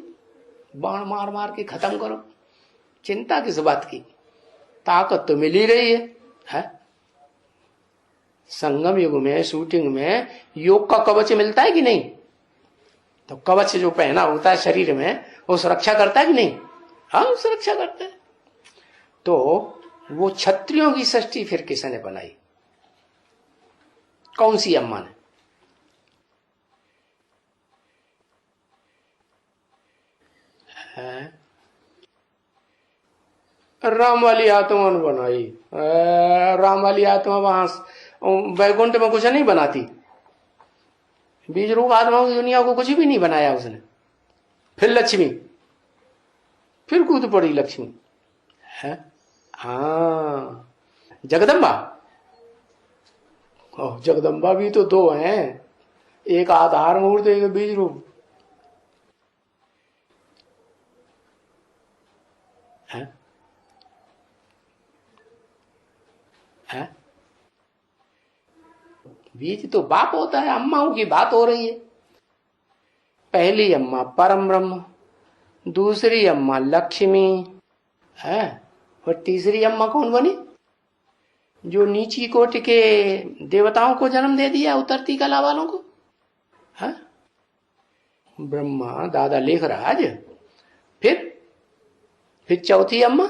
बाण मार मार के खत्म करो, चिंता किस बात की? ताकत तो मिल ही रही है? संगम युग में शूटिंग में योग का कवच मिलता है कि नहीं? तो कवच जो पहना होता है शरीर में, वो सुरक्षा करता है कि नहीं? हाँ, सुरक्षा करता है। तो वो क्षत्रियों की सृष्टि फिर किसने बनाई? कौन सी अम्मा ने? राम वाली आत्मा ने बनाई। राम वाली आत्मा वहां वैकुंठ में कुछ नहीं बनाती, बीज रूप आत्माओं की दुनिया को कुछ भी नहीं बनाया उसने। फिर लक्ष्मी, फिर कूद पड़ी लक्ष्मी है। हाँ, जगदम्बा। जगदम्बा भी तो दो हैं, एक आधार मूर्त, एक बीज रूप है। बीज तो बाप होता है, अम्माओं की बात हो रही है। पहली अम्मा परम ब्रह्म, दूसरी अम्मा लक्ष्मी है, और तीसरी अम्मा कौन बनी? जो नीची कोटि के देवताओं को जन्म दे दिया, उतरती कला वालों को। है ब्रह्मा दादा लेखराज। फिर चौथी अम्मा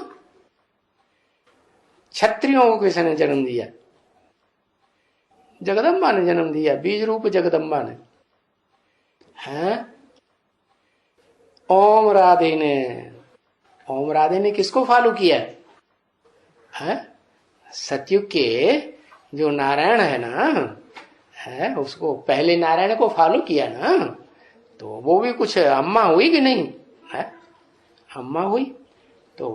क्षत्रियों को किसने जन्म दिया? जगदम्बा ने जन्म दिया, बीज रूप जगदम्बा ने। हैं? ओम राधे ने। ओम राधे ने किसको फॉलो किया है? सतयुग के जो नारायण है ना, है उसको, पहले नारायण को फॉलो किया ना, तो वो भी कुछ अम्मा हुई कि नहीं? है अम्मा हुई, तो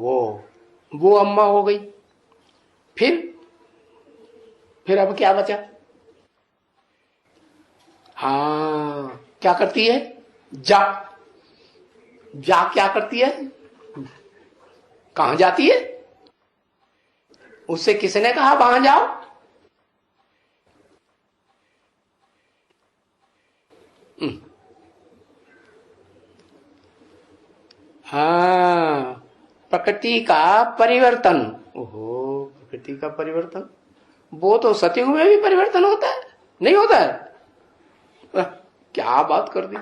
वो अम्मा हो गई। फिर अब क्या बचा? हाँ, क्या करती है? जा क्या करती है? कहां जाती है? उससे किसने कहा वहां जाओ? हाँ, प्रकृति का परिवर्तन। ओहो, प्रकृति का परिवर्तन, वो तो सतयुग में भी परिवर्तन होता है, नहीं होता है? क्या बात कर दी।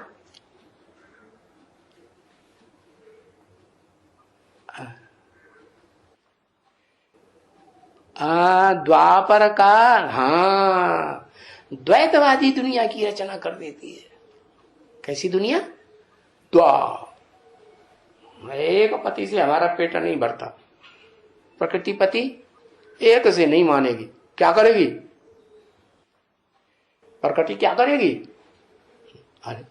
द्वापर का, हाँ, द्वैतवादी दुनिया की रचना कर देती है। कैसी दुनिया? एक पति से हमारा पेट नहीं भरता, प्रकृति पति एक से नहीं मानेगी, क्या करेगी? प्रकृति क्या करेगी? अरे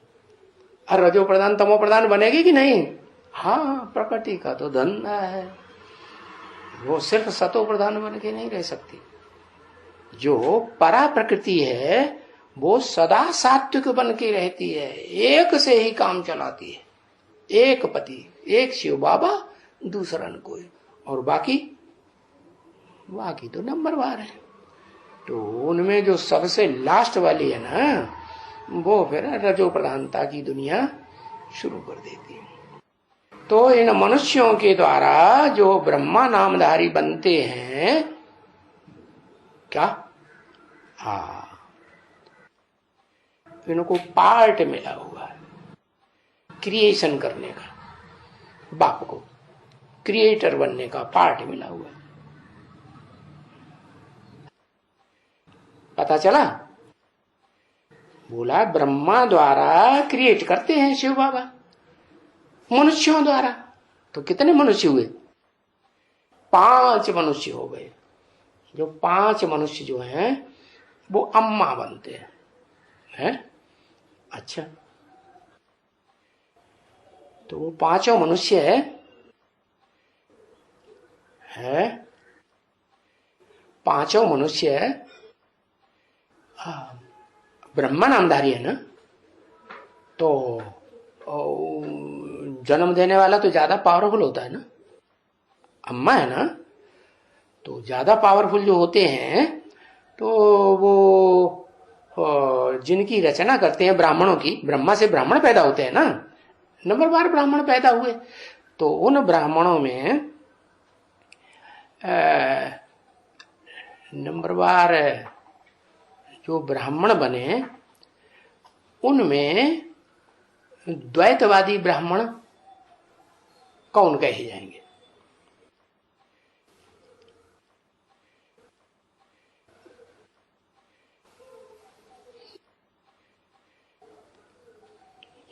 रजो प्रधान तमो प्रधान बनेगी कि नहीं? हाँ, प्रकृति का तो धंधा है, वो सिर्फ सतो प्रधान बन के नहीं रह सकती। जो परा प्रकृति है वो सदा सात्विक बन के रहती है, एक से ही काम चलाती है, एक पति, एक शिव बाबा, दूसरा न कोई, और बाकी तो नंबर वार है। तो उनमें जो सबसे लास्ट वाली है ना, वो फिर रजो प्रधानता की दुनिया शुरू कर देती है। तो इन मनुष्यों के द्वारा जो ब्रह्मा नामधारी बनते हैं, क्या? हाँ, इनको पार्ट मिला हुआ है क्रिएशन करने का। बाप को क्रिएटर बनने का पार्ट मिला हुआ है। पता चला? बोला ब्रह्मा द्वारा क्रिएट करते हैं शिव बाबा मनुष्यों द्वारा। तो कितने मनुष्य हुए? 5 मनुष्य हो गए। जो 5 मनुष्य जो हैं वो अम्मा बनते हैं। अच्छा, तो वो 5 मनुष्य है 5 मनुष्य ब्रह्मा नामधारी है ना। तो जन्म देने वाला तो ज्यादा पावरफुल होता है ना, अम्मा है ना। तो ज्यादा पावरफुल जो होते हैं तो वो जिनकी रचना करते हैं ब्राह्मणों की, ब्रह्मा से ब्राह्मण पैदा होते हैं ना, नंबरवार ब्राह्मण पैदा हुए। तो उन ब्राह्मणों में नंबरवार जो ब्राह्मण बने उनमें द्वैतवादी ब्राह्मण कौन कहे जाएंगे?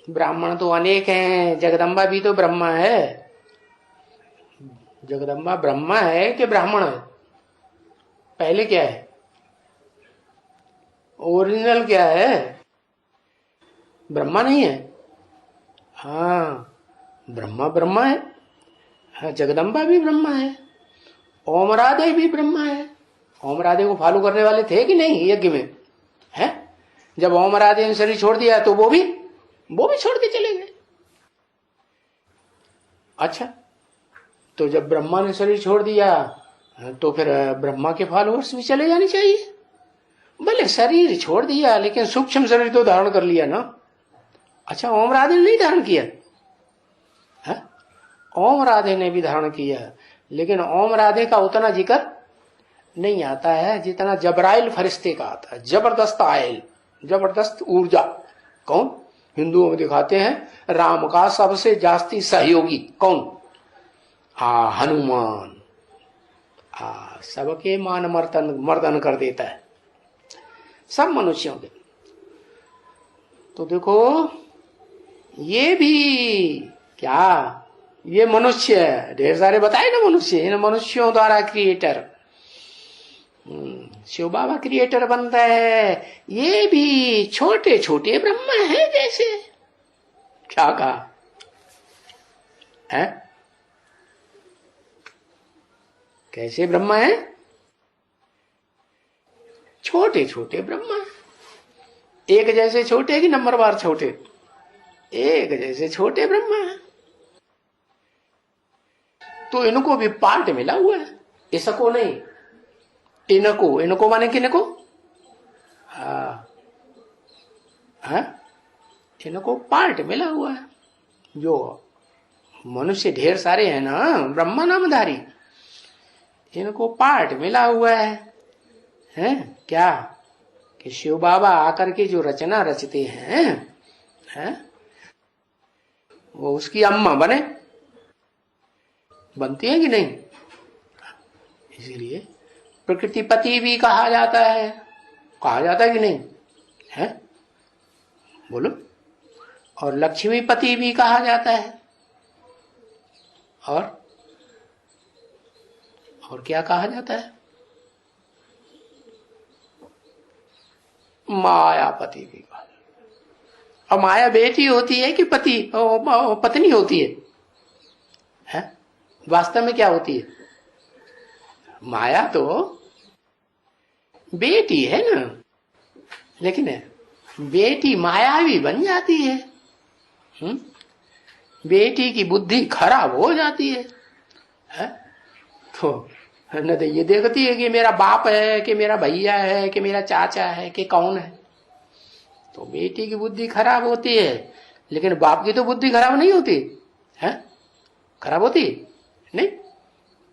ब्राह्मण तो अनेक हैं, जगदम्बा भी तो ब्रह्मा है। जगदम्बा ब्रह्मा है कि ब्राह्मण है? पहले क्या है? ओरिजिनल क्या है? ब्रह्मा नहीं है? हाँ, ब्रह्मा ब्रह्मा है। हाँ, जगदम्बा भी ब्रह्मा है, ओम राधे भी ब्रह्मा है। ओम राधे को फॉलो करने वाले थे कि नहीं यज्ञ में? है, जब ओम राधे ने शरीर छोड़ दिया तो वो भी छोड़ के चले गए। अच्छा, तो जब ब्रह्मा ने शरीर छोड़ दिया तो फिर ब्रह्मा के फॉलोअर्स भी चले जाने चाहिए। भले शरीर छोड़ दिया लेकिन सूक्ष्म शरीर तो धारण कर लिया ना। अच्छा, ओम राधे ने नहीं धारण किया है? ओम राधे ने भी धारण किया, लेकिन ओम राधे का उतना जिक्र नहीं आता है जितना जबराइल फरिश्ते का आता है। जबरदस्त आयल, जबरदस्त ऊर्जा। कौन? हिंदुओं में दिखाते हैं राम का सबसे जास्ती सहयोगी कौन? हनुमान। सबके मान मर्दन कर देता है, सब मनुष्यों के। तो देखो, ये भी क्या, ये मनुष्य ढेर सारे बताए ना मनुष्य, इन मनुष्यों द्वारा क्रिएटर शिव बाबा क्रिएटर बनता है। ये भी छोटे छोटे ब्रह्मा है जैसे। क्या कहा है? कैसे ब्रह्मा है? छोटे छोटे ब्रह्मा, एक जैसे छोटे कि नंबरवार छोटे? एक जैसे छोटे ब्रह्मा है। तो इनको भी पार्ट मिला हुआ है, इसको नहीं, इनको। इनको माने किनको? हाँ, इनको पार्ट मिला हुआ है। जो मनुष्य ढेर सारे हैं ना ब्रह्मा नामधारी, इनको पार्ट मिला हुआ है क्या? कि शिव बाबा आकर के जो रचना रचते हैं वो उसकी अम्मा बनती है कि नहीं? इसीलिए प्रकृतिपति भी कहा जाता है। कहा जाता है कि नहीं है? बोलो। और लक्ष्मीपति भी कहा जाता है। और क्या कहा जाता है? मायापति भी कहा जाता है। और माया बेटी होती है कि पत्नी होती है? वास्तव में क्या होती है? माया तो बेटी है ना, लेकिन बेटी माया भी बन जाती है। बेटी की बुद्धि खराब हो जाती है? तो न तो ये देखती है कि मेरा बाप है कि मेरा भैया है कि मेरा चाचा है कि कौन है। तो बेटी की बुद्धि खराब होती है, लेकिन बाप की तो बुद्धि खराब नहीं होती है। खराब होती नहीं?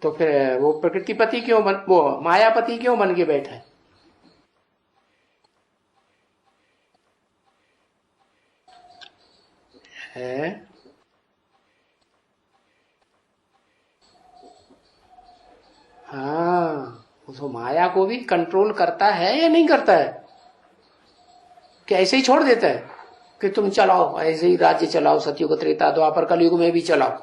तो फिर वो प्रकृतिपति क्यों वो मायापति क्यों बन के बैठा है? हाँ, तो माया को भी कंट्रोल करता है या नहीं करता है? कि ऐसे ही छोड़ देता है कि तुम चलाओ, ऐसे ही राज्य चलाओ, सतयुग त्रेता द्वापर कलयुग में भी चलाओ।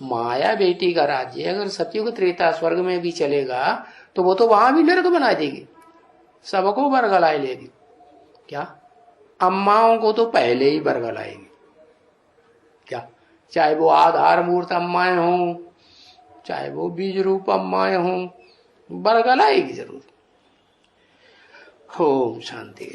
माया बेटी का राज्य अगर सतयुग त्रेता स्वर्ग में भी चलेगा तो वो तो वहां भी नरक बना देगी, सबको बरगलाए लेगी। क्या? अम्माओं को तो पहले ही बरगलाएगी। क्या? चाहे वो आधार मूर्त अम्माएं हों, चाहे वो बीज रूप अम्माएं हों, बरगलाएगी जरूर। ओम शांति।